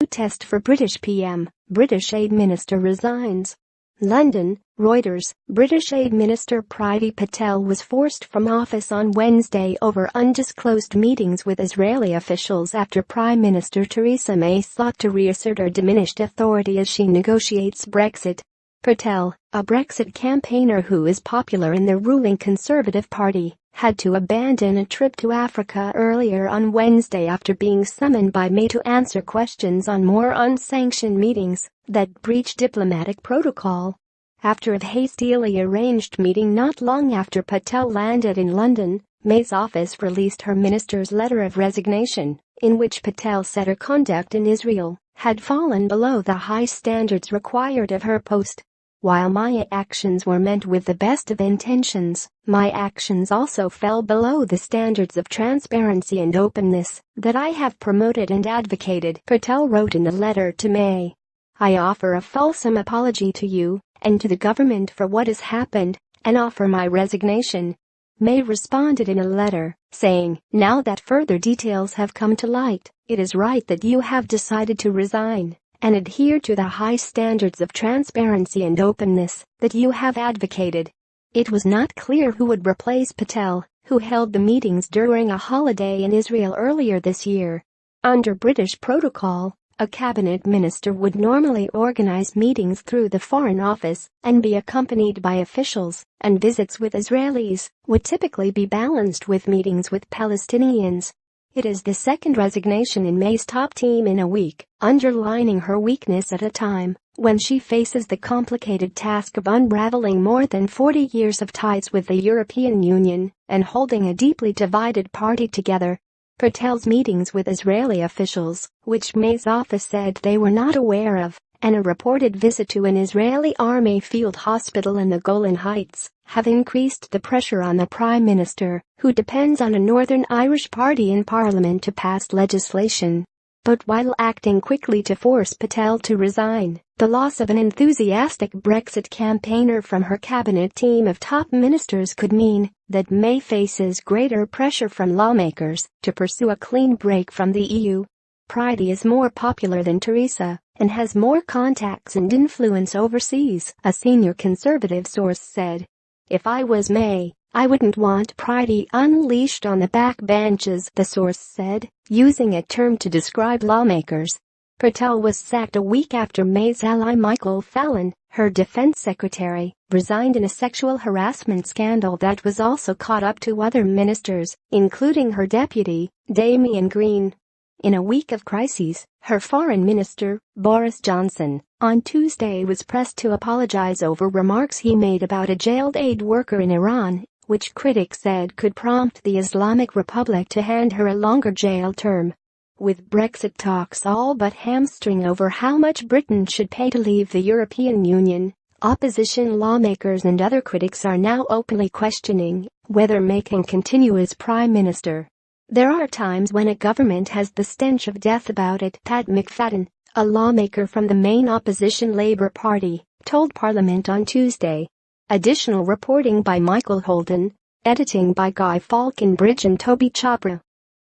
Test for British PM, British Aid Minister resigns. London, Reuters. British Aid Minister Priti Patel was forced from office on Wednesday over undisclosed meetings with Israeli officials after Prime Minister Theresa May sought to reassert her diminished authority as she negotiates Brexit. Patel, a Brexit campaigner who is popular in the ruling Conservative Party, had to abandon a trip to Africa earlier on Wednesday after being summoned by May to answer questions on more unsanctioned meetings that breach diplomatic protocol. After a hastily arranged meeting not long after Patel landed in London, May's office released her minister's letter of resignation, in which Patel said her conduct in Israel had fallen below the high standards required of her post. While my actions were meant with the best of intentions, my actions also fell below the standards of transparency and openness that I have promoted and advocated, Patel wrote in a letter to May. I offer a fulsome apology to you and to the government for what has happened and offer my resignation. May responded in a letter, saying, now that further details have come to light, it is right that you have decided to resign and adhere to the high standards of transparency and openness that you have advocated. It was not clear who would replace Patel, who held the meetings during a holiday in Israel earlier this year. Under British protocol, a cabinet minister would normally organize meetings through the Foreign Office and be accompanied by officials, and visits with Israelis would typically be balanced with meetings with Palestinians. It is the second resignation in May's top team in a week, underlining her weakness at a time when she faces the complicated task of unraveling more than 40 years of ties with the European Union and holding a deeply divided party together. Patel's meetings with Israeli officials, which May's office said they were not aware of, and a reported visit to an Israeli army field hospital in the Golan Heights, have increased the pressure on the Prime Minister, who depends on a Northern Irish party in Parliament to pass legislation. But while acting quickly to force Patel to resign, the loss of an enthusiastic Brexit campaigner from her cabinet team of top ministers could mean that May faces greater pressure from lawmakers to pursue a clean break from the EU. Priti is more popular than Theresa and has more contacts and influence overseas, a senior Conservative source said. If I was May, I wouldn't want Priti unleashed on the backbenches, the source said, using a term to describe lawmakers. Patel was sacked a week after May's ally Michael Fallon, her defense secretary, resigned in a sexual harassment scandal that was also caught up to other ministers, including her deputy, Damian Green. In a week of crises, her foreign minister, Boris Johnson, on Tuesday was pressed to apologize over remarks he made about a jailed aid worker in Iran, which critics said could prompt the Islamic Republic to hand her a longer jail term. With Brexit talks all but hamstring over how much Britain should pay to leave the European Union, opposition lawmakers and other critics are now openly questioning whether May can continue as Prime Minister. There are times when a government has the stench of death about it, Pat McFadden, a lawmaker from the main opposition Labour Party, told Parliament on Tuesday. Additional reporting by Michael Holden, editing by Guy Falconbridge and Toby Chopra.